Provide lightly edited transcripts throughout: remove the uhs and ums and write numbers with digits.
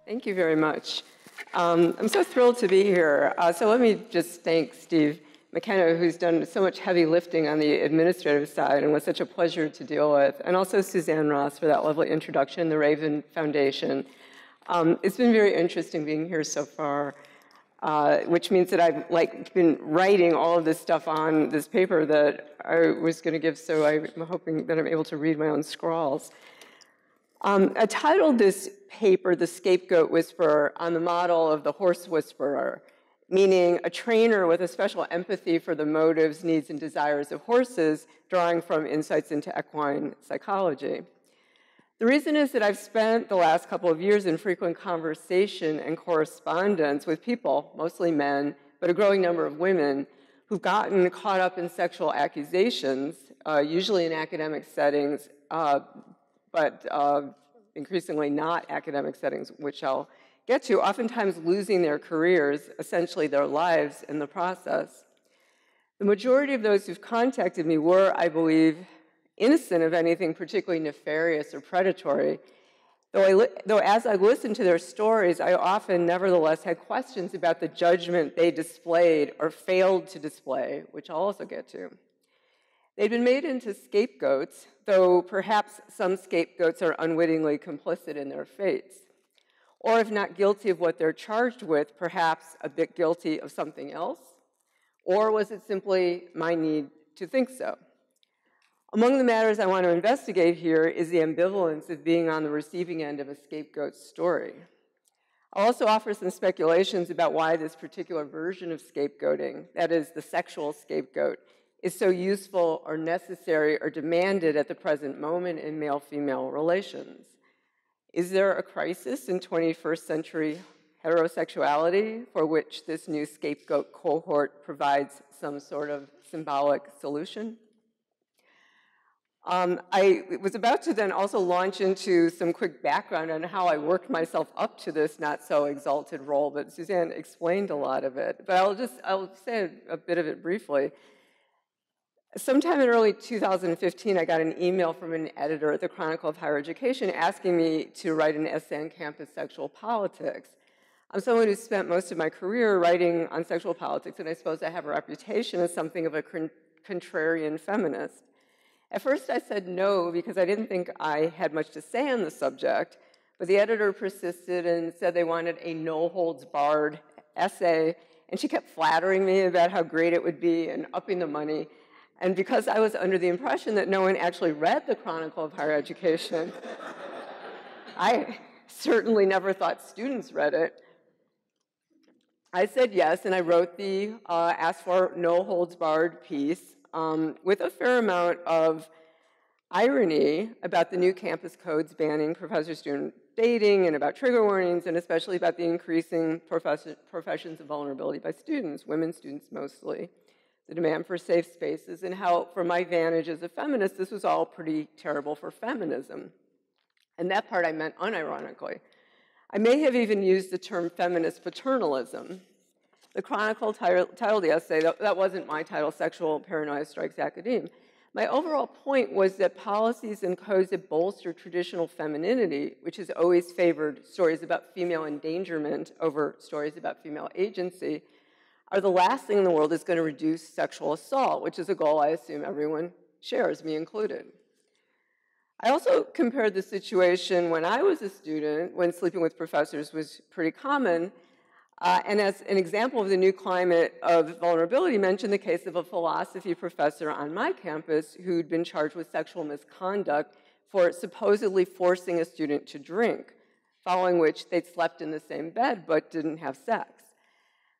Thank you very much. I'm so thrilled to be here. So let me just thank Steve McKenna, who's done so much heavy lifting on the administrative side and was such a pleasure to deal with, and also Suzanne Ross for that lovely introduction, the Raven Foundation. It's been very interesting being here so far, which means that I've been writing all of this stuff on this paper that I was going to give, so I'm hoping that I'm able to read my own scrawls. I titled this paper, The Scapegoat Whisperer, on the model of the horse whisperer, meaning a trainer with a special empathy for the motives, needs, and desires of horses, drawing from insights into equine psychology. The reason is that I've spent the last couple of years in frequent conversation and correspondence with people, mostly men, but a growing number of women, who've gotten caught up in sexual accusations, usually in academic settings, but increasingly not academic settings, which I'll get to, oftentimes losing their careers, essentially their lives in the process. The majority of those who've contacted me were, I believe, innocent of anything particularly nefarious or predatory, though as I listened to their stories, I often nevertheless had questions about the judgment they displayed or failed to display, which I'll also get to. They'd been made into scapegoats, though perhaps some scapegoats are unwittingly complicit in their fates. Or if not guilty of what they're charged with, perhaps a bit guilty of something else? Or was it simply my need to think so? Among the matters I want to investigate here is the ambivalence of being on the receiving end of a scapegoat story. I'll also offer some speculations about why this particular version of scapegoating, that is, the sexual scapegoat, is so useful or necessary or demanded at the present moment in male-female relations. Is there a crisis in 21st century heterosexuality for which this new scapegoat cohort provides some sort of symbolic solution? I was about to then also launch into some quick background on how I worked myself up to this not so exalted role, but Suzanne explained a lot of it. But I'll say a bit of it briefly. Sometime in early 2015, I got an email from an editor at the Chronicle of Higher Education asking me to write an essay on campus sexual politics. I'm someone who's spent most of my career writing on sexual politics, and I suppose I have a reputation as something of a contrarian feminist. At first, I said no because I didn't think I had much to say on the subject, but the editor persisted and said they wanted a no-holds-barred essay, and she kept flattering me about how great it would be and upping the money. And because I was under the impression that no one actually read the Chronicle of Higher Education, I certainly never thought students read it. I said yes, and I wrote the asked for no-holds-barred piece with a fair amount of irony about the new campus codes banning professor-student dating and about trigger warnings, and especially about the increasing professions of vulnerability by students, women students mostly, the demand for safe spaces, and how, from my vantage as a feminist, this was all pretty terrible for feminism. And that part I meant unironically. I may have even used the term feminist paternalism. The Chronicle titled the essay, that wasn't my title, Sexual Paranoia Strikes Academe. My overall point was that policies and codes that bolster traditional femininity, which has always favored stories about female endangerment over stories about female agency, are the last thing in the world that's going to reduce sexual assault, which is a goal I assume everyone shares, me included. I also compared the situation when I was a student, when sleeping with professors was pretty common, and as an example of the new climate of vulnerability, mentioned the case of a philosophy professor on my campus who'd been charged with sexual misconduct for supposedly forcing a student to drink, following which they'd slept in the same bed but didn't have sex.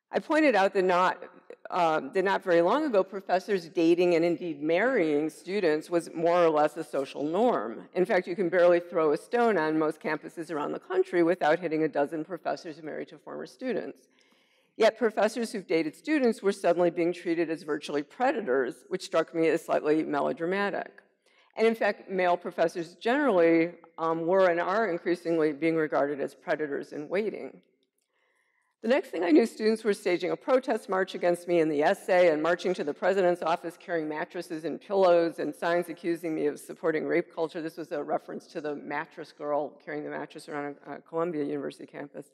I pointed out that not very long ago, professors dating and indeed marrying students was more or less a social norm. In fact, you can barely throw a stone on most campuses around the country without hitting a dozen professors married to former students. Yet professors who've dated students were suddenly being treated as virtually predators, which struck me as slightly melodramatic. And in fact, male professors generally were and are increasingly being regarded as predators in waiting. The next thing I knew, students were staging a protest march against me in the essay and marching to the president's office carrying mattresses and pillows and signs accusing me of supporting rape culture. This was a reference to the mattress girl carrying the mattress around a Columbia University campus.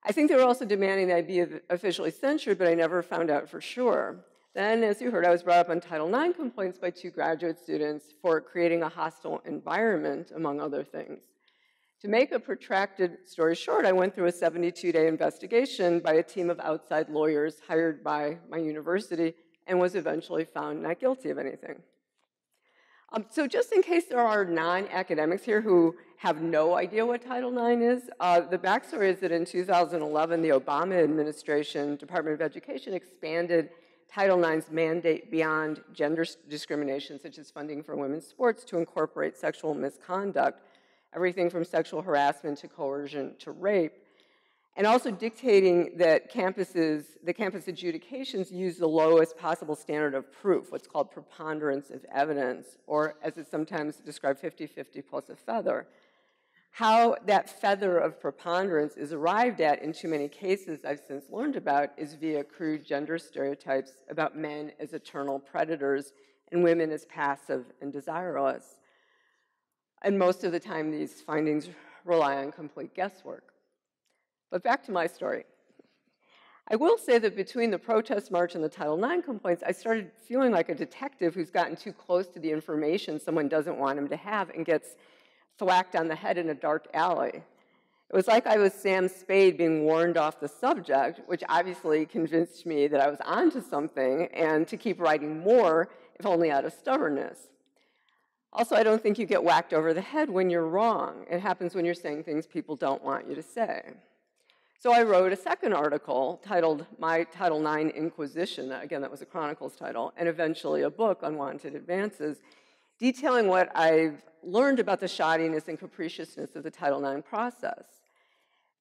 I think they were also demanding that I be officially censured, but I never found out for sure. Then, as you heard, I was brought up on Title IX complaints by 2 graduate students for creating a hostile environment, among other things. To make a protracted story short, I went through a 72-day investigation by a team of outside lawyers hired by my university and was eventually found not guilty of anything. So just in case there are non-academics here who have no idea what Title IX is, the backstory is that in 2011, the Obama administration, Department of Education, expanded Title IX's mandate beyond gender discrimination, such as funding for women's sports, to incorporate sexual misconduct, everything from sexual harassment to coercion to rape, and also dictating that the campus adjudications use the lowest possible standard of proof, what's called preponderance of evidence, or as it's sometimes described, 50-50 plus a feather. How that feather of preponderance is arrived at in too many cases I've since learned about is via crude gender stereotypes about men as eternal predators and women as passive and desireless. And most of the time, these findings rely on complete guesswork. But back to my story. I will say that between the protest march and the Title IX complaints, I started feeling like a detective who's gotten too close to the information someone doesn't want him to have and gets thwacked on the head in a dark alley. It was like I was Sam Spade being warned off the subject, which obviously convinced me that I was onto something and to keep writing more, if only out of stubbornness. Also, I don't think you get whacked over the head when you're wrong. It happens when you're saying things people don't want you to say. So I wrote a second article titled My Title IX Inquisition. Again, that was a Chronicles title, and eventually a book, Unwanted Advances, detailing what I've learned about the shoddiness and capriciousness of the Title IX process.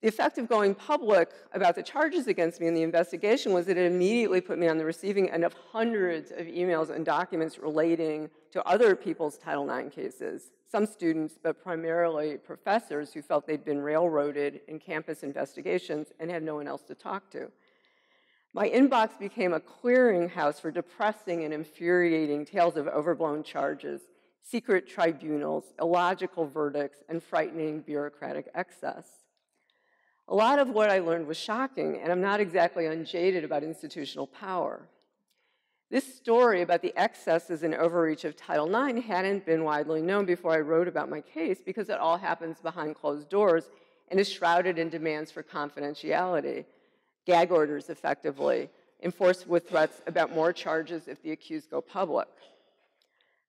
The effect of going public about the charges against me in the investigation was that it immediately put me on the receiving end of hundreds of emails and documents relating to other people's Title IX cases, some students, but primarily professors who felt they'd been railroaded in campus investigations and had no one else to talk to. My inbox became a clearinghouse for depressing and infuriating tales of overblown charges, secret tribunals, illogical verdicts, and frightening bureaucratic excess. A lot of what I learned was shocking, and I'm not exactly unjaded about institutional power. This story about the excesses and overreach of Title IX hadn't been widely known before I wrote about my case because it all happens behind closed doors and is shrouded in demands for confidentiality, gag orders effectively, enforced with threats about more charges if the accused go public.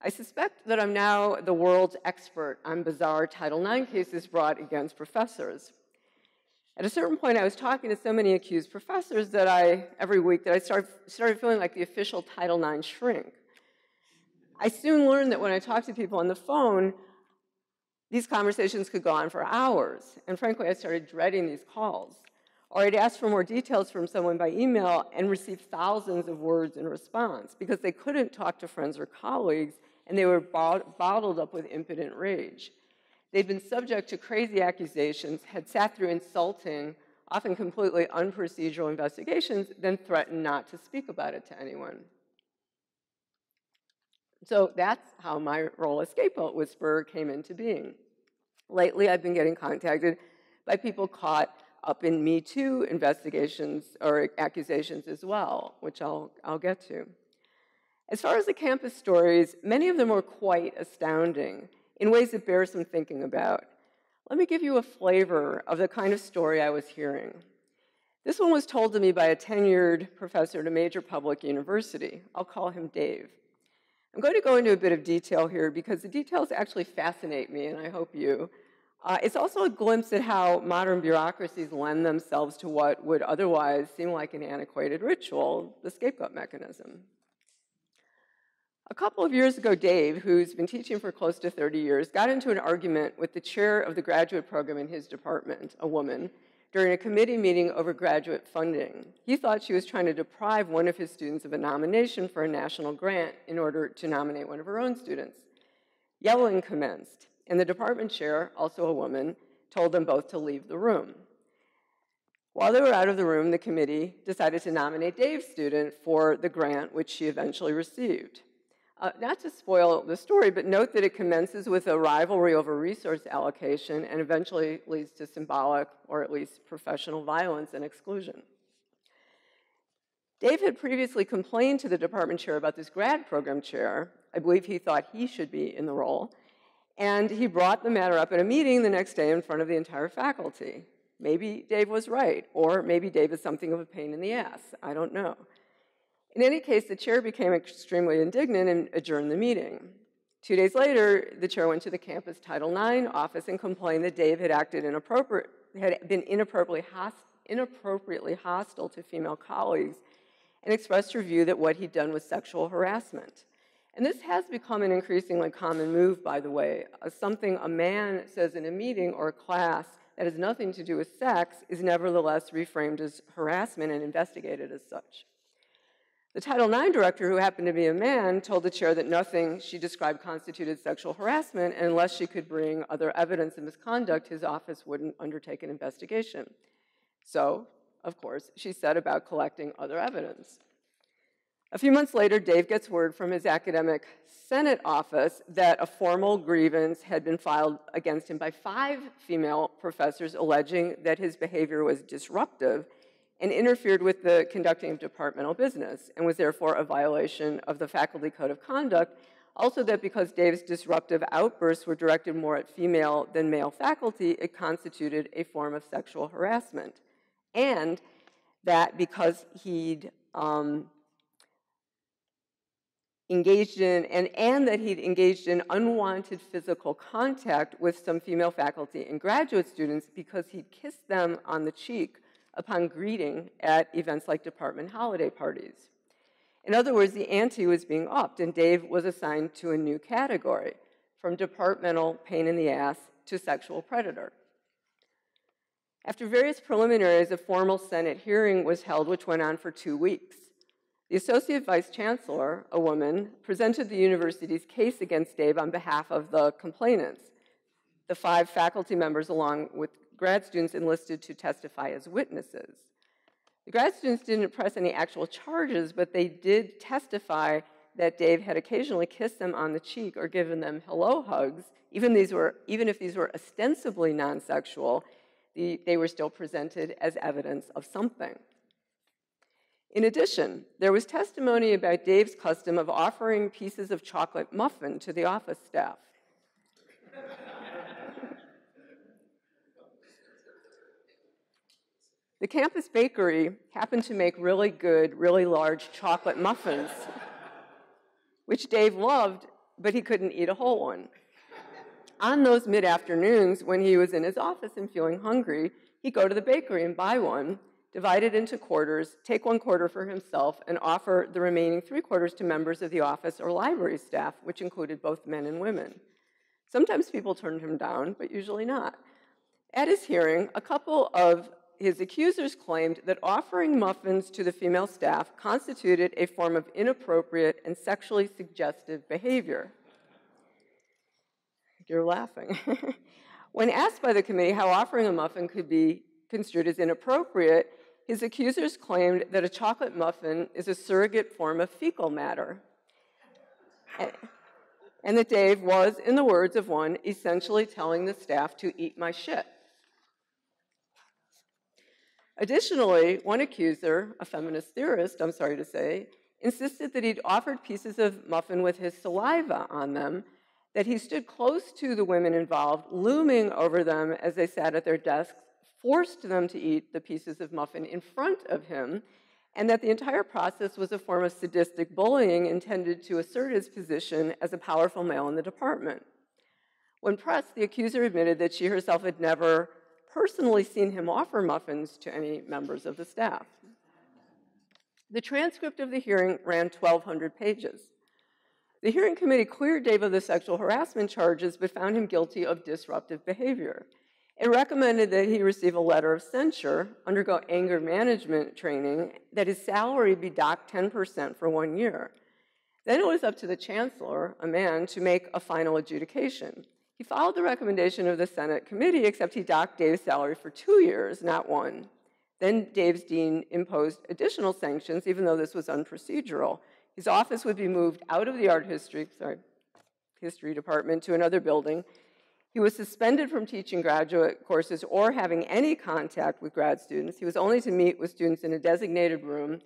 I suspect that I'm now the world's expert on bizarre Title IX cases brought against professors. At a certain point, I was talking to so many accused professors that every week I started feeling like the official Title IX shrink. I soon learned that when I talked to people on the phone, these conversations could go on for hours. And frankly, I started dreading these calls. Or I'd ask for more details from someone by email and receive thousands of words in response because they couldn't talk to friends or colleagues and they were bottled up with impotent rage. They'd been subject to crazy accusations, had sat through insulting, often completely unprocedural investigations, then threatened not to speak about it to anyone. So that's how my role as Scapegoat Whisperer came into being. Lately, I've been getting contacted by people caught up in Me Too investigations or accusations as well, which I'll get to. As far as the campus stories, many of them were quite astounding in ways that bear some thinking about. Let me give you a flavor of the kind of story I was hearing. This one was told to me by a tenured professor at a major public university. I'll call him Dave. I'm going to go into a bit of detail here because the details actually fascinate me, and I hope you. It's also a glimpse at how modern bureaucracies lend themselves to what would otherwise seem like an antiquated ritual, the scapegoat mechanism. A couple of years ago, Dave, who's been teaching for close to 30 years, got into an argument with the chair of the graduate program in his department, a woman, during a committee meeting over graduate funding. He thought she was trying to deprive one of his students of a nomination for a national grant in order to nominate one of her own students. Yelling commenced, and the department chair, also a woman, told them both to leave the room. While they were out of the room, the committee decided to nominate Dave's student for the grant, which she eventually received. Not to spoil the story, but note that it commences with a rivalry over resource allocation and eventually leads to symbolic, or at least professional violence and exclusion. Dave had previously complained to the department chair about this grad program chair. I believe he thought he should be in the role. And he brought the matter up at a meeting the next day in front of the entire faculty. Maybe Dave was right, or maybe Dave is something of a pain in the ass. I don't know. In any case, the chair became extremely indignant and adjourned the meeting. 2 days later, the chair went to the campus Title IX office and complained that Dave had been inappropriately hostile to female colleagues and expressed her view that what he'd done was sexual harassment. And this has become an increasingly common move, by the way. Something a man says in a meeting or a class that has nothing to do with sex is nevertheless reframed as harassment and investigated as such. The Title IX director, who happened to be a man, told the chair that nothing she described constituted sexual harassment, and unless she could bring other evidence of misconduct, his office wouldn't undertake an investigation. So, of course, she set about collecting other evidence. A few months later, Dave gets word from his academic senate office that a formal grievance had been filed against him by 5 female professors alleging that his behavior was disruptive and interfered with the conducting of departmental business and was therefore a violation of the faculty code of conduct. Also that because Dave's disruptive outbursts were directed more at female than male faculty, it constituted a form of sexual harassment. And that because he'd engaged in unwanted physical contact with some female faculty and graduate students because he'd kissed them on the cheek upon greeting at events like department holiday parties. In other words, the ante was being upped, and Dave was assigned to a new category, from departmental pain in the ass to sexual predator. After various preliminaries, a formal Senate hearing was held, which went on for 2 weeks. The Associate Vice Chancellor, a woman, presented the university's case against Dave on behalf of the complainants. The 5 faculty members, along with grad students, enlisted to testify as witnesses. The grad students didn't press any actual charges, but they did testify that Dave had occasionally kissed them on the cheek or given them hello hugs. Even if these were ostensibly non-sexual, they were still presented as evidence of something. In addition, there was testimony about Dave's custom of offering pieces of chocolate muffin to the office staff. The campus bakery happened to make really good, really large chocolate muffins, which Dave loved, but he couldn't eat a whole one. On those mid-afternoons, when he was in his office and feeling hungry, he'd go to the bakery and buy one, divide it into quarters, take 1/4 for himself, and offer the remaining 3/4 to members of the office or library staff, which included both men and women. Sometimes people turned him down, but usually not. At his hearing, a couple of his accusers claimed that offering muffins to the female staff constituted a form of inappropriate and sexually suggestive behavior. You're laughing. When asked by the committee how offering a muffin could be construed as inappropriate, his accusers claimed that a chocolate muffin is a surrogate form of fecal matter, and that Dave was, in the words of one, essentially telling the staff to eat my shit. Additionally, one accuser, a feminist theorist, I'm sorry to say, insisted that he'd offered pieces of muffin with his saliva on them, that he stood close to the women involved, looming over them as they sat at their desks, forced them to eat the pieces of muffin in front of him, and that the entire process was a form of sadistic bullying intended to assert his position as a powerful male in the department. When pressed, the accuser admitted that she herself had never personally seen him offer muffins to any members of the staff. The transcript of the hearing ran 1,200 pages. The hearing committee cleared Dave of the sexual harassment charges, but found him guilty of disruptive behavior. It recommended that he receive a letter of censure, undergo anger management training, that his salary be docked 10% for 1 year. Then it was up to the chancellor, a man, to make a final adjudication. He followed the recommendation of the Senate committee, except he docked Dave's salary for 2 years, not 1. Then Dave's dean imposed additional sanctions, even though this was unprocedural. His office would be moved out of the art history department to another building. He was suspended from teaching graduate courses or having any contact with grad students. He was only to meet with students in a designated room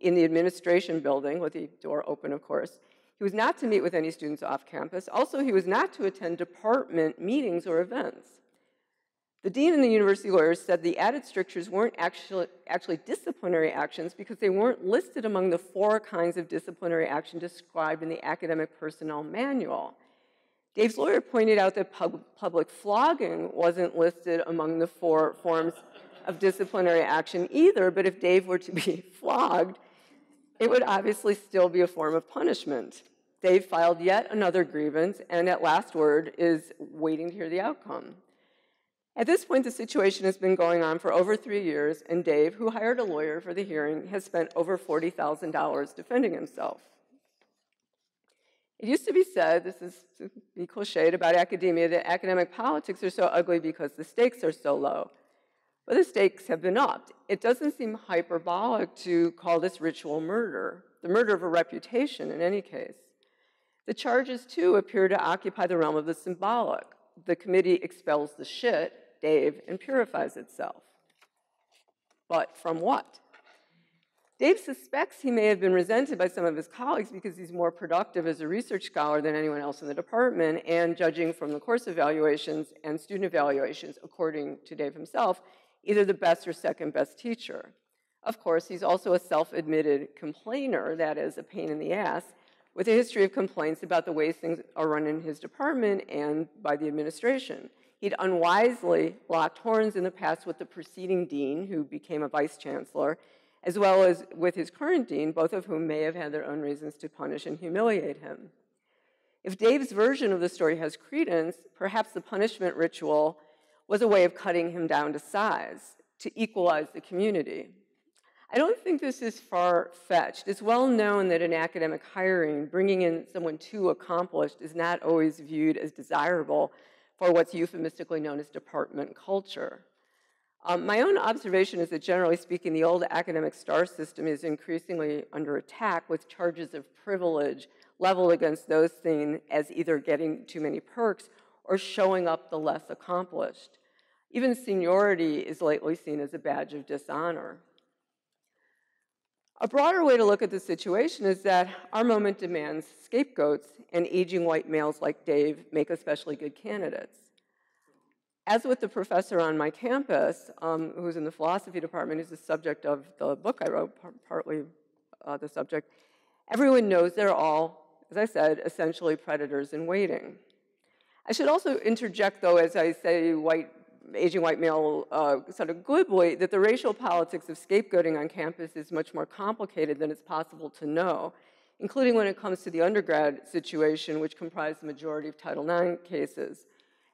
in the administration building, with the door open, of course. He was not to meet with any students off campus. Also, he was not to attend department meetings or events. The dean and the university lawyers said the added strictures weren't actually disciplinary actions because they weren't listed among the 4 kinds of disciplinary action described in the academic personnel manual. Dave's lawyer pointed out that public flogging wasn't listed among the 4 forms of disciplinary action either, but if Dave were to be flogged, it would obviously still be a form of punishment. Dave filed yet another grievance, and at last word is waiting to hear the outcome. At this point, the situation has been going on for over 3 years, and Dave, who hired a lawyer for the hearing, has spent over $40,000 defending himself. It used to be said, this is to be cliched about academia, that academic politics are so ugly because the stakes are so low. But the stakes have been upped. It doesn't seem hyperbolic to call this ritual murder, the murder of a reputation in any case. The charges, too, appear to occupy the realm of the symbolic. The committee expels the shit, Dave, and purifies itself. But from what? Dave suspects he may have been resented by some of his colleagues because he's more productive as a research scholar than anyone else in the department, and judging from the course evaluations and student evaluations, according to Dave himself, either the best or second best teacher. Of course, he's also a self-admitted complainer, that is, a pain in the ass, with a history of complaints about the ways things are run in his department and by the administration. He'd unwisely locked horns in the past with the preceding dean, who became a vice chancellor, as well as with his current dean, both of whom may have had their own reasons to punish and humiliate him. If Dave's version of the story has credence, perhaps the punishment ritual was a way of cutting him down to size, to equalize the community. I don't think this is far-fetched. It's well known that in academic hiring, bringing in someone too accomplished is not always viewed as desirable for what's euphemistically known as department culture. My own observation is that, generally speaking, the old academic star system is increasingly under attack with charges of privilege leveled against those seen as either getting too many perks or showing up the less accomplished. Even seniority is lately seen as a badge of dishonor. A broader way to look at the situation is that our moment demands scapegoats, and aging white males like Dave make especially good candidates. As with the professor on my campus, who's in the philosophy department, who's the subject of the book I wrote, partly the subject, everyone knows they're all, as I said, essentially predators in waiting. I should also interject, though, as I say aging white male sort of glibly, that the racial politics of scapegoating on campus is much more complicated than it's possible to know, including when it comes to the undergrad situation, which comprised the majority of Title IX cases.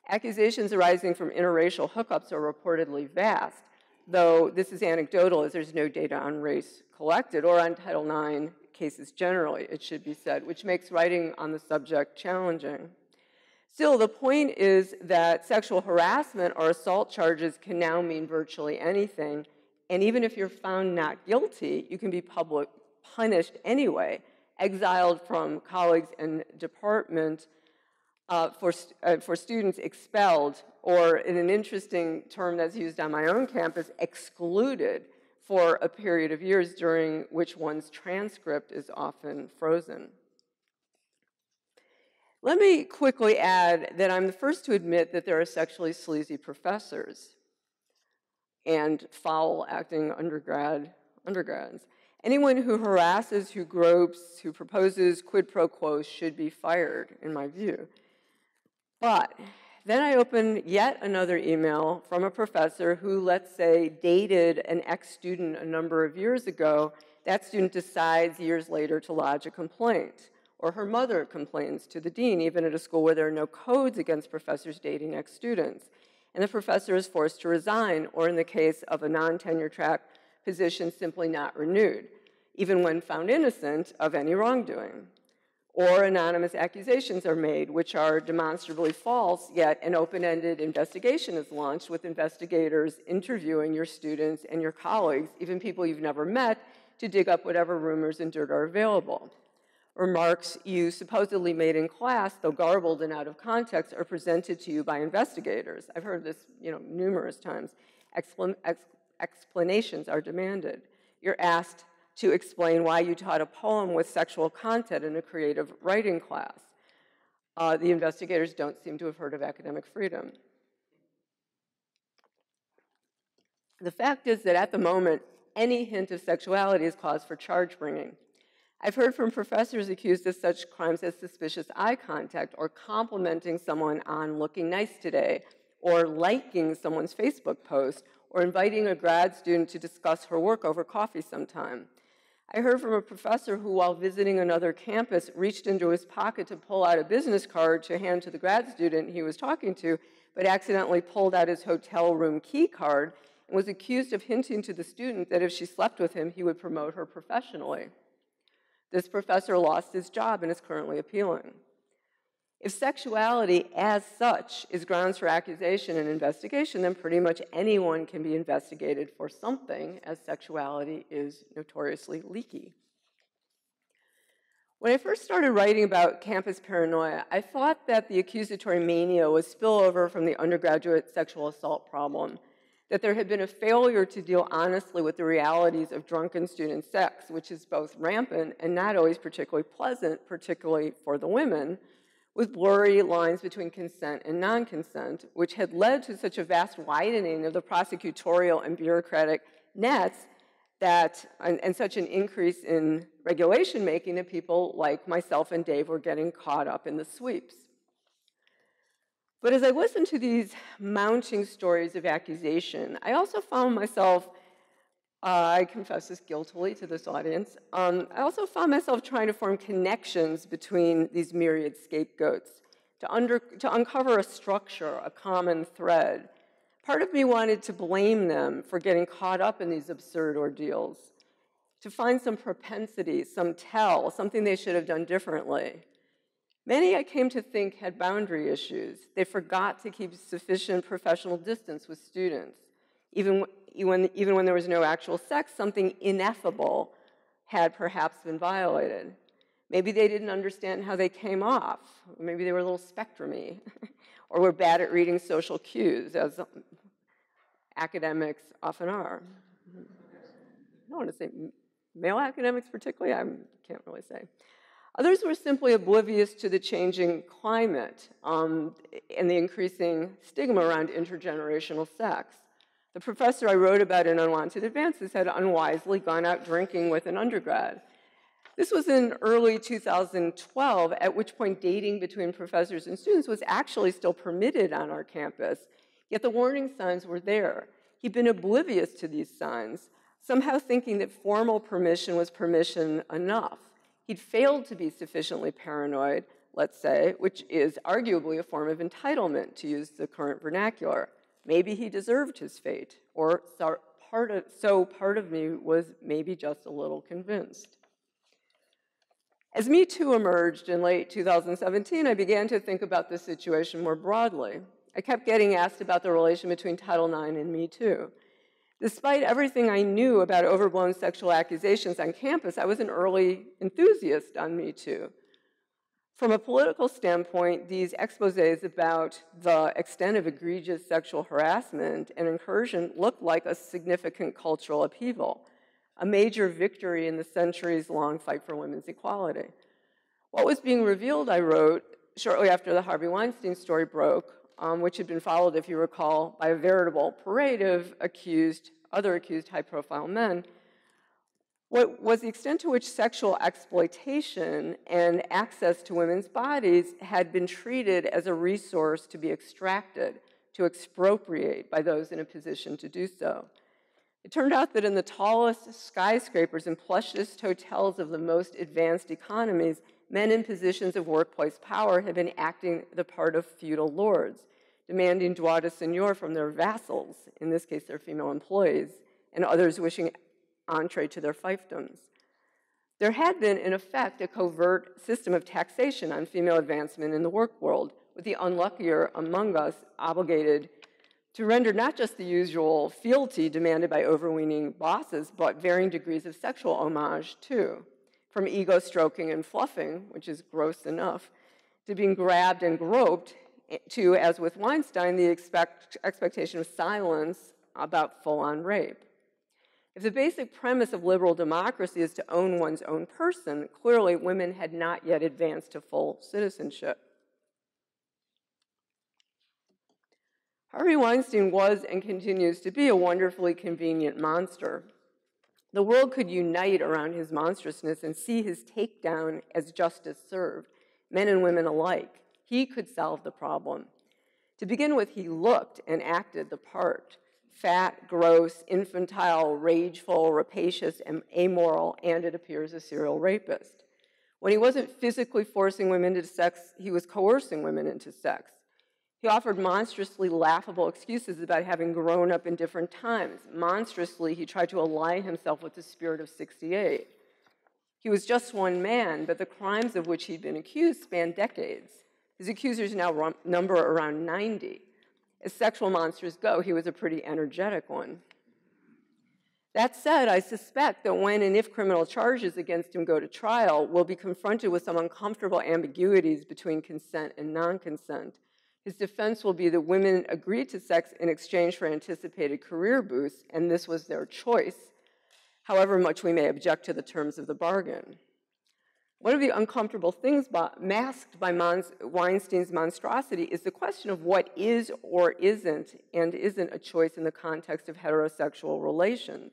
Accusations arising from interracial hookups are reportedly vast, though this is anecdotal as there's no data on race collected or on Title IX cases generally, it should be said, which makes writing on the subject challenging. Still, the point is that sexual harassment or assault charges can now mean virtually anything, and even if you're found not guilty, you can be punished anyway, exiled from colleagues and department, for students expelled, or in an interesting term that's used on my own campus, excluded for a period of years during which one's transcript is often frozen. Let me quickly add that I'm the first to admit that there are sexually sleazy professors and foul-acting undergrads. Anyone who harasses, who gropes, who proposes quid pro quos should be fired, in my view. But then I opened yet another email from a professor who, let's say, dated an ex-student a number of years ago. That student decides years later to lodge a complaint, or her mother complains to the dean, even at a school where there are no codes against professors dating ex-students. And the professor is forced to resign, or in the case of a non-tenure track position, simply not renewed, even when found innocent of any wrongdoing. Or anonymous accusations are made, which are demonstrably false, yet an open-ended investigation is launched with investigators interviewing your students and your colleagues, even people you've never met, to dig up whatever rumors and dirt are available. Remarks you supposedly made in class, though garbled and out of context, are presented to you by investigators. I've heard this, numerous times. Explanations are demanded. You're asked to explain why you taught a poem with sexual content in a creative writing class. The investigators don't seem to have heard of academic freedom. The fact is that at the moment, any hint of sexuality is cause for charge bringing. I've heard from professors accused of such crimes as suspicious eye contact, or complimenting someone on looking nice today, or liking someone's Facebook post, or inviting a grad student to discuss her work over coffee sometime. I heard from a professor who, while visiting another campus, reached into his pocket to pull out a business card to hand to the grad student he was talking to, but accidentally pulled out his hotel room key card and was accused of hinting to the student that if she slept with him, he would promote her professionally. This professor lost his job and is currently appealing. If sexuality as such is grounds for accusation and investigation, then pretty much anyone can be investigated for something, as sexuality is notoriously leaky. When I first started writing about campus paranoia, I thought that the accusatory mania was spillover from the undergraduate sexual assault problem, that there had been a failure to deal honestly with the realities of drunken student sex, which is both rampant and not always particularly pleasant, particularly for the women, with blurry lines between consent and non-consent, which had led to such a vast widening of the prosecutorial and bureaucratic nets and such an increase in regulation making that people like myself and Dave were getting caught up in the sweeps. But as I listened to these mounting stories of accusation, I also found myself, I confess this guiltily to this audience, I also found myself trying to form connections between these myriad scapegoats, to uncover a structure, a common thread. Part of me wanted to blame them for getting caught up in these absurd ordeals, to find some propensity, some tell, something they should have done differently. Many, I came to think, had boundary issues. They forgot to keep sufficient professional distance with students. Even when there was no actual sex, something ineffable had perhaps been violated. Maybe they didn't understand how they came off. Maybe they were a little spectrum-y, or were bad at reading social cues, as academics often are. I don't want to say male academics particularly, I can't really say. Others were simply oblivious to the changing climate and the increasing stigma around intergenerational sex. The professor I wrote about in Unwanted Advances had unwisely gone out drinking with an undergrad. This was in early 2012, at which point dating between professors and students was actually still permitted on our campus, yet the warning signs were there. He'd been oblivious to these signs, somehow thinking that formal permission was permission enough. He'd failed to be sufficiently paranoid, let's say, which is arguably a form of entitlement, to use the current vernacular. Maybe he deserved his fate, or so part of me was maybe just a little convinced. As Me Too emerged in late 2017, I began to think about this situation more broadly. I kept getting asked about the relation between Title IX and Me Too. Despite everything I knew about overblown sexual accusations on campus, I was an early enthusiast on Me Too. From a political standpoint, these exposés about the extent of egregious sexual harassment and incursion looked like a significant cultural upheaval, a major victory in the centuries-long fight for women's equality. What was being revealed, I wrote, shortly after the Harvey Weinstein story broke, which had been followed, if you recall, by a veritable parade of other accused high-profile men, what was the extent to which sexual exploitation and access to women's bodies had been treated as a resource to be extracted, to expropriate by those in a position to do so. It turned out that in the tallest skyscrapers and plushest hotels of the most advanced economies, men in positions of workplace power had been acting the part of feudal lords, demanding droit de seigneur from their vassals, in this case their female employees, and others wishing entree to their fiefdoms. There had been, in effect, a covert system of taxation on female advancement in the work world, with the unluckier among us obligated to render not just the usual fealty demanded by overweening bosses, but varying degrees of sexual homage, too, from ego stroking and fluffing, which is gross enough, to being grabbed and groped, to, as with Weinstein, the expectation of silence about full-on rape. If the basic premise of liberal democracy is to own one's own person, clearly women had not yet advanced to full citizenship. Harvey Weinstein was and continues to be a wonderfully convenient monster. The world could unite around his monstrousness and see his takedown as justice served, men and women alike. He could solve the problem. To begin with, he looked and acted the part. Fat, gross, infantile, rageful, rapacious, and amoral, and it appears a serial rapist. When he wasn't physically forcing women into sex, he was coercing women into sex. He offered monstrously laughable excuses about having grown up in different times. Monstrously, he tried to align himself with the spirit of '68. He was just one man, but the crimes of which he'd been accused spanned decades. His accusers now number around 90. As sexual monsters go, he was a pretty energetic one. That said, I suspect that when and if criminal charges against him go to trial, we'll be confronted with some uncomfortable ambiguities between consent and non-consent. His defense will be that women agreed to sex in exchange for anticipated career boosts, and this was their choice, however much we may object to the terms of the bargain. One of the uncomfortable things masked by Weinstein's monstrosity is the question of what is or isn't and isn't a choice in the context of heterosexual relations.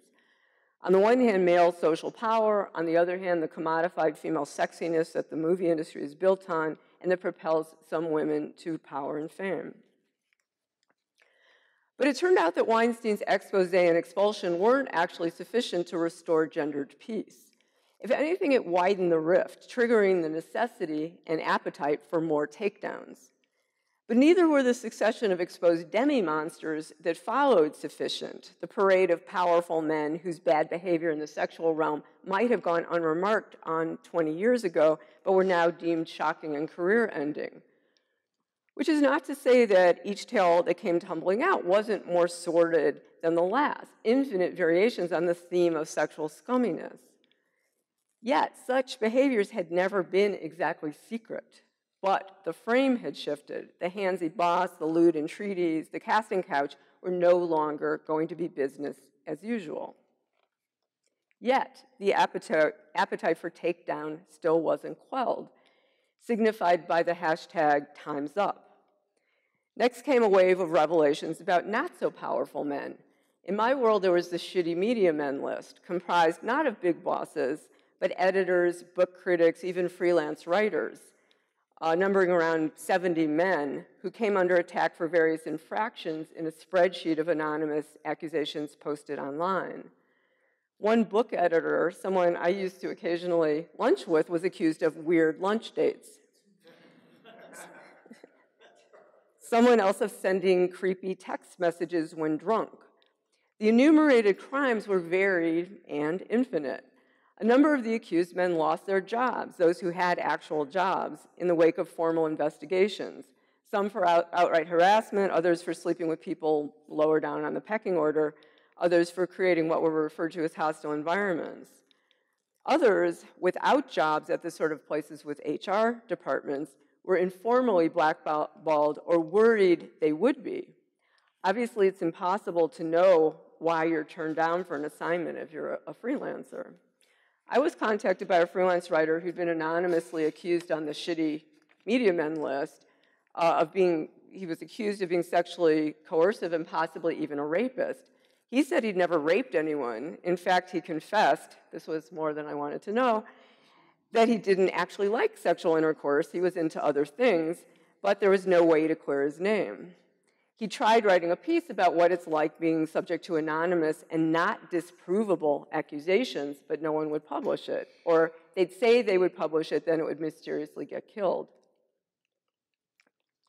On the one hand, male social power, on the other hand, the commodified female sexiness that the movie industry is built on and that propels some women to power and fame. But it turned out that Weinstein's expose and expulsion weren't actually sufficient to restore gendered peace. If anything, it widened the rift, triggering the necessity and appetite for more takedowns. But neither were the succession of exposed demi-monsters that followed sufficient. The parade of powerful men whose bad behavior in the sexual realm might have gone unremarked on 20 years ago, but were now deemed shocking and career-ending. Which is not to say that each tale that came tumbling out wasn't more sordid than the last, infinite variations on the theme of sexual scumminess. Yet, such behaviors had never been exactly secret. But the frame had shifted. The handsy boss, the lewd entreaties, the casting couch were no longer going to be business as usual. Yet, the appetite for takedown still wasn't quelled, signified by the hashtag #TimesUp. Next came a wave of revelations about not-so-powerful men. In my world, there was the shitty media men list, comprised not of big bosses, but editors, book critics, even freelance writers, numbering around 70 men who came under attack for various infractions in a spreadsheet of anonymous accusations posted online. One book editor, someone I used to occasionally lunch with, was accused of weird lunch dates. Someone else of sending creepy text messages when drunk. The enumerated crimes were varied and infinite. A number of the accused men lost their jobs, those who had actual jobs, in the wake of formal investigations. Some for outright harassment, others for sleeping with people lower down on the pecking order, others for creating what were referred to as hostile environments. Others, without jobs at the sort of places with HR departments, were informally blackballed or worried they would be. Obviously, it's impossible to know why you're turned down for an assignment if you're a freelancer. I was contacted by a freelance writer who'd been anonymously accused on the shitty media men list he was accused of being sexually coercive and possibly even a rapist. He said he'd never raped anyone. In fact, he confessed, this was more than I wanted to know, that he didn't actually like sexual intercourse. He was into other things, but there was no way to clear his name. He tried writing a piece about what it's like being subject to anonymous and not disprovable accusations, but no one would publish it. Or they'd say they would publish it, then it would mysteriously get killed.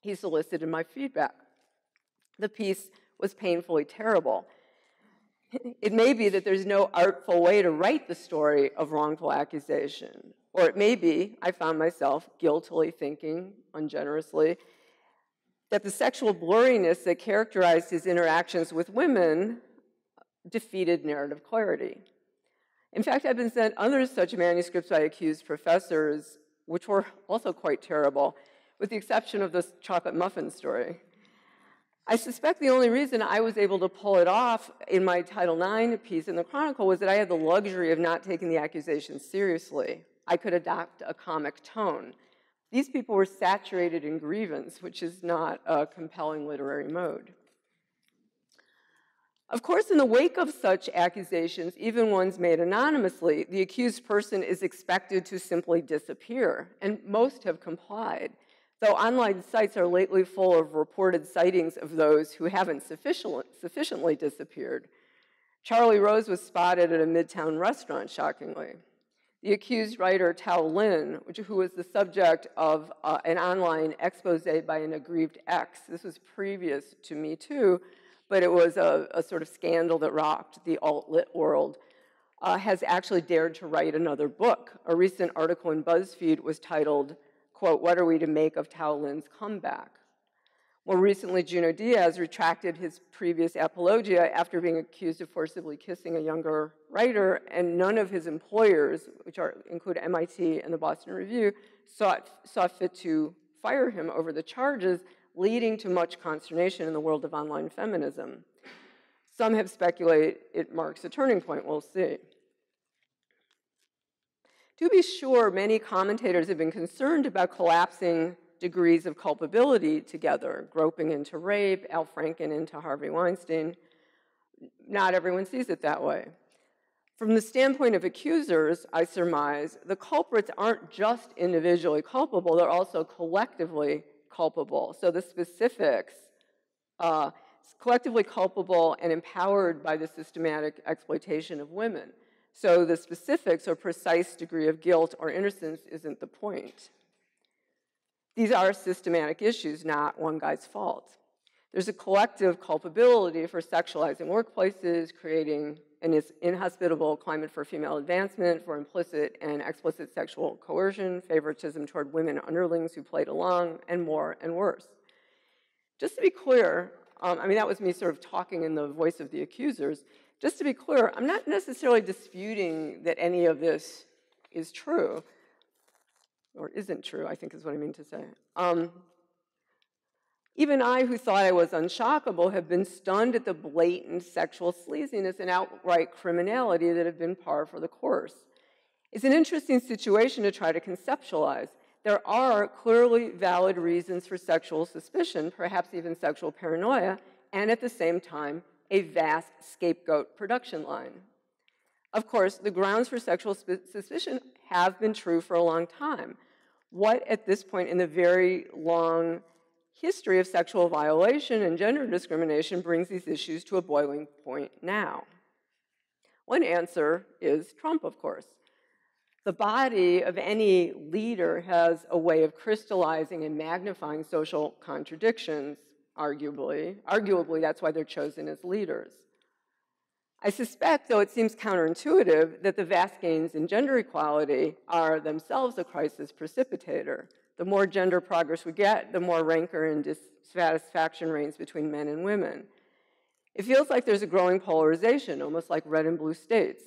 He solicited my feedback. The piece was painfully terrible. It may be that there's no artful way to write the story of wrongful accusation. Or it may be, I found myself guiltily thinking, ungenerously, that the sexual blurriness that characterized his interactions with women defeated narrative clarity. In fact, I've been sent other such manuscripts by accused professors, which were also quite terrible, with the exception of this chocolate muffin story. I suspect the only reason I was able to pull it off in my Title IX piece in the Chronicle was that I had the luxury of not taking the accusations seriously. I could adopt a comic tone. These people were saturated in grievance, which is not a compelling literary mode. Of course, in the wake of such accusations, even ones made anonymously, the accused person is expected to simply disappear, and most have complied, though online sites are lately full of reported sightings of those who haven't sufficiently disappeared. Charlie Rose was spotted at a Midtown restaurant, shockingly. The accused writer Tao Lin, who was the subject of an online expose by an aggrieved ex, this was previous to Me Too, but it was a sort of scandal that rocked the alt-lit world, has actually dared to write another book. A recent article in BuzzFeed was titled, quote, "What are we to make of Tao Lin's comeback?" More recently, Junot Diaz retracted his previous apologia after being accused of forcibly kissing a younger writer, and none of his employers, which include MIT and the Boston Review, saw fit to fire him over the charges, leading to much consternation in the world of online feminism. Some have speculated it marks a turning point. We'll see. To be sure, many commentators have been concerned about collapsing degrees of culpability together, groping into rape, Al Franken into Harvey Weinstein. Not everyone sees it that way. From the standpoint of accusers, I surmise, the culprits aren't just individually culpable, they're also collectively culpable. So the specifics, collectively culpable and empowered by the systematic exploitation of women. So the specifics or precise degree of guilt or innocence isn't the point. These are systematic issues, not one guy's fault. There's a collective culpability for sexualizing workplaces, creating an inhospitable climate for female advancement, for implicit and explicit sexual coercion, favoritism toward women underlings who played along, and more and worse. Just to be clear, I mean, that was me sort of talking in the voice of the accusers. Just to be clear, I'm not necessarily disputing that any of this is true, or isn't true, I think is what I mean to say. Even I, who thought I was unshockable, have been stunned at the blatant sexual sleaziness and outright criminality that have been par for the course. It's an interesting situation to try to conceptualize. There are clearly valid reasons for sexual suspicion, perhaps even sexual paranoia, and at the same time, a vast scapegoat production line. Of course, the grounds for sexual suspicion have been true for a long time. What, at this point in the very long history of sexual violation and gender discrimination, brings these issues to a boiling point now? One answer is Trump, of course. The body of any leader has a way of crystallizing and magnifying social contradictions, arguably. Arguably, that's why they're chosen as leaders. I suspect, though it seems counterintuitive, that the vast gains in gender equality are themselves a crisis precipitator. The more gender progress we get, the more rancor and dissatisfaction reigns between men and women. It feels like there's a growing polarization, almost like red and blue states.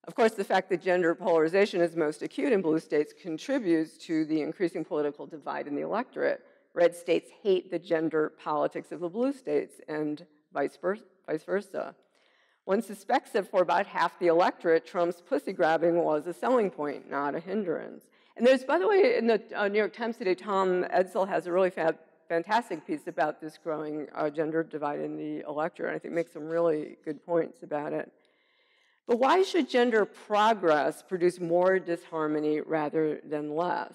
Of course, the fact that gender polarization is most acute in blue states contributes to the increasing political divide in the electorate. Red states hate the gender politics of the blue states, and vice versa. One suspects that for about half the electorate, Trump's pussy grabbing was a selling point, not a hindrance. And there's, by the way, in the New York Times today, Tom Edsall has a really fantastic piece about this growing gender divide in the electorate, and I think makes some really good points about it. But why should gender progress produce more disharmony rather than less?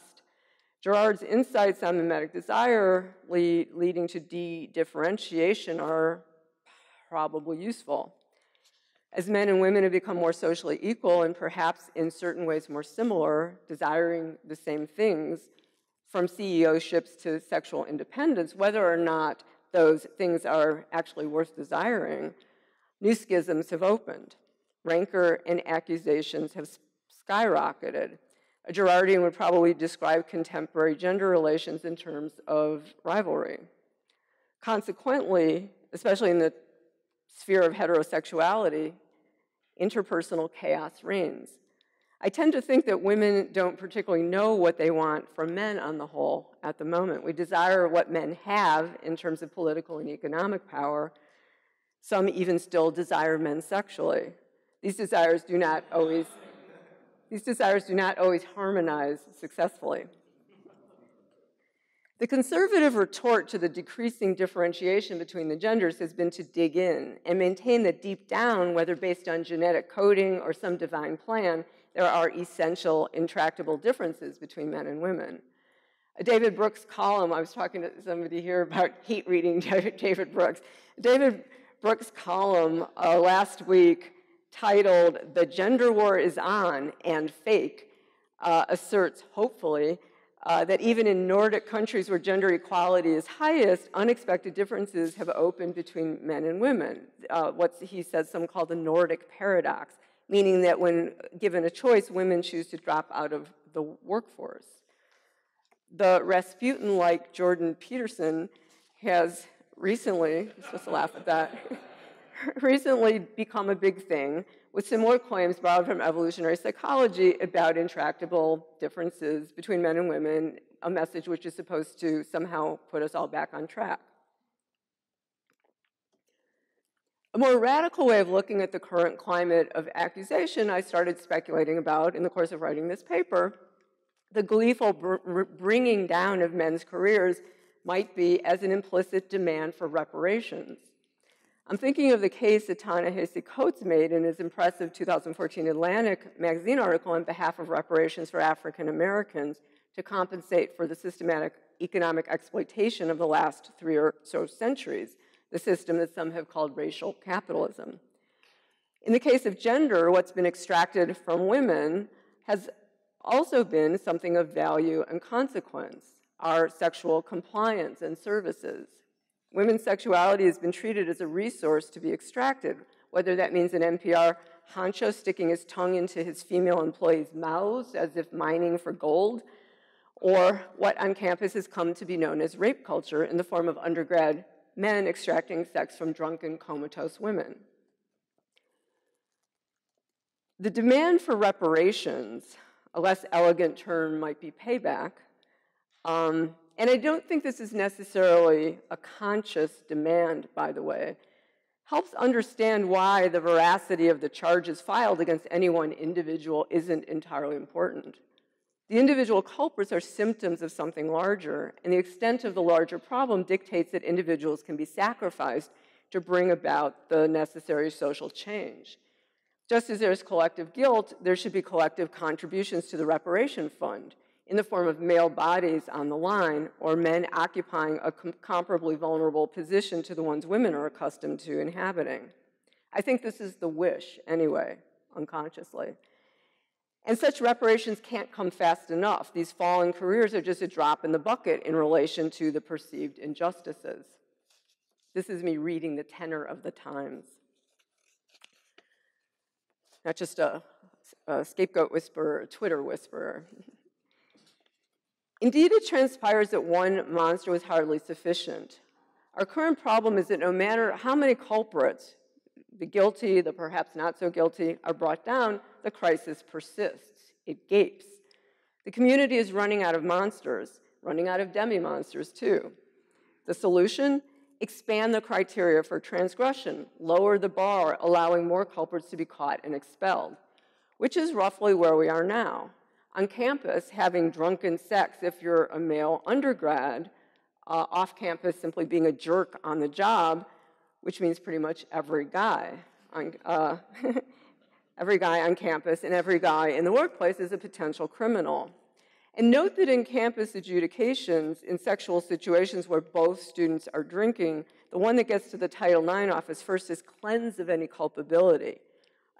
Girard's insights on mimetic desire leading to de-differentiation are probably useful. As men and women have become more socially equal and perhaps in certain ways more similar, desiring the same things, from CEOships to sexual independence, whether or not those things are actually worth desiring, New schisms have opened. Rancor and accusations have skyrocketed. A Girardian would probably describe contemporary gender relations in terms of rivalry. Consequently, especially in the sphere of heterosexuality, interpersonal chaos reigns. I tend to think that women don't particularly know what they want from men on the whole at the moment. We desire what men have in terms of political and economic power. Some even still desire men sexually. These desires do not always harmonize successfully. The conservative retort to the decreasing differentiation between the genders has been to dig in and maintain that deep down, whether based on genetic coding or some divine plan, there are essential, intractable differences between men and women. A David Brooks column, I was talking to somebody here about hate reading David Brooks. David Brooks' column last week titled "The Gender War is On and Fake" asserts, hopefully, that even in Nordic countries where gender equality is highest, unexpected differences have opened between men and women. What he says some call the Nordic paradox, meaning that when given a choice, women choose to drop out of the workforce. The Rasputin-like Jordan Peterson has recently, you're supposed to laugh at that, recently become a big thing with similar claims borrowed from evolutionary psychology about intractable differences between men and women, a message which is supposed to somehow put us all back on track. A more radical way of looking at the current climate of accusation I started speculating about in the course of writing this paper, the gleeful bringing down of men's careers might be as an implicit demand for reparations. I'm thinking of the case that Ta-Nehisi Coates made in his impressive 2014 Atlantic magazine article on behalf of reparations for African Americans to compensate for the systematic economic exploitation of the last 3 or so centuries, the system that some have called racial capitalism. In the case of gender, what's been extracted from women has also been something of value and consequence, our sexual compliance and services. Women's sexuality has been treated as a resource to be extracted, whether that means an NPR honcho sticking his tongue into his female employees' mouths as if mining for gold, or what on campus has come to be known as rape culture in the form of undergrad men extracting sex from drunken, comatose women. The demand for reparations, a less elegant term might be payback, and I don't think this is necessarily a conscious demand, by the way, helps understand why the veracity of the charges filed against any one individual isn't entirely important. The individual culprits are symptoms of something larger, and the extent of the larger problem dictates that individuals can be sacrificed to bring about the necessary social change. Just as there's collective guilt, there should be collective contributions to the reparation fund in the form of male bodies on the line or men occupying a comparably vulnerable position to the ones women are accustomed to inhabiting. I think this is the wish, anyway, unconsciously. And such reparations can't come fast enough. These fallen careers are just a drop in the bucket in relation to the perceived injustices. This is me reading the tenor of the times. Not just a scapegoat whisperer, a Twitter whisperer. Indeed, it transpires that one monster was hardly sufficient. Our current problem is that no matter how many culprits, the guilty, the perhaps not so guilty, are brought down, the crisis persists. It gapes. The community is running out of monsters, running out of demi-monsters too. The solution? Expand the criteria for transgression, lower the bar, allowing more culprits to be caught and expelled, which is roughly where we are now. On campus, having drunken sex if you're a male undergrad, off campus simply being a jerk on the job, which means pretty much every guy on, every guy on campus and every guy in the workplace is a potential criminal. And note that in campus adjudications, in sexual situations where both students are drinking, the one that gets to the Title IX office first is cleansed of any culpability.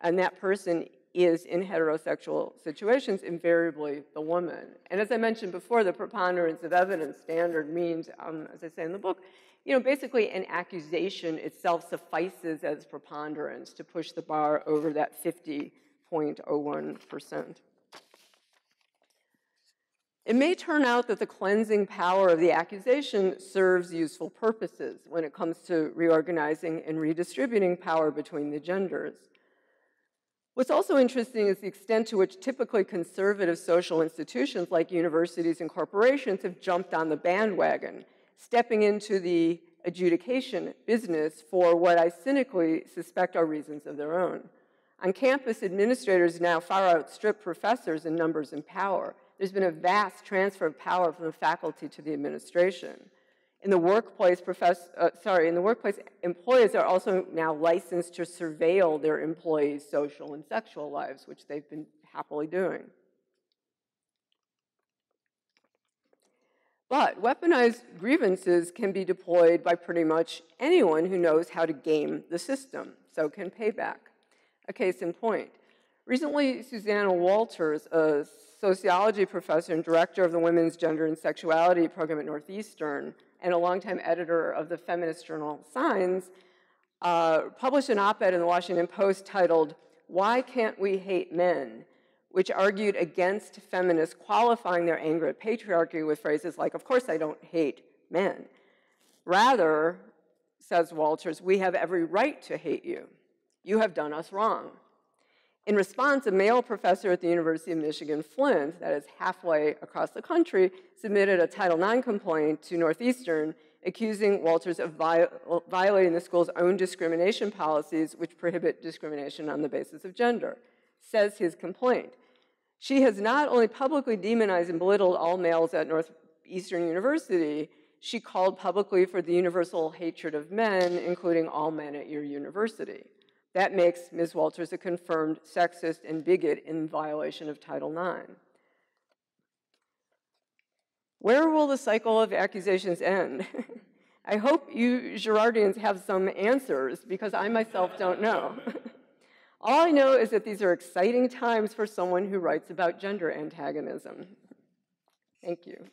And that person is, in heterosexual situations, invariably the woman. And as I mentioned before, the preponderance of evidence standard means, as I say in the book, basically an accusation itself suffices as preponderance to push the bar over that 50.01%. It may turn out that the cleansing power of the accusation serves useful purposes when it comes to reorganizing and redistributing power between the genders. What's also interesting is the extent to which typically conservative social institutions like universities and corporations have jumped on the bandwagon, stepping into the adjudication business for what I cynically suspect are reasons of their own. On campus, administrators now far outstrip professors in numbers and power. There's been a vast transfer of power from the faculty to the administration. In the workplace, employers are also now licensed to surveil their employees' social and sexual lives, which they've been happily doing. But weaponized grievances can be deployed by pretty much anyone who knows how to game the system. So can payback. A case in point. Recently, Susanna Walters, a sociology professor and director of the Women's Gender and Sexuality program at Northwestern, and a longtime editor of the feminist journal Signs, published an op-ed in the Washington Post titled, "Why Can't We Hate Men?" which argued against feminists qualifying their anger at patriarchy with phrases like, "Of course I don't hate men." Rather, says Walters, "we have every right to hate you. You have done us wrong." In response, a male professor at the University of Michigan Flint, that is halfway across the country, submitted a Title IX complaint to Northwestern, accusing Walters of violating the school's own discrimination policies, which prohibit discrimination on the basis of gender. Says his complaint, "She has not only publicly demonized and belittled all males at Northwestern University, she called publicly for the universal hatred of men, including all men at your university. That makes Ms. Walters a confirmed sexist and bigot in violation of Title IX." Where will the cycle of accusations end? I hope you Girardians have some answers, because I myself don't know. All I know is that these are exciting times for someone who writes about gender antagonism. Thank you.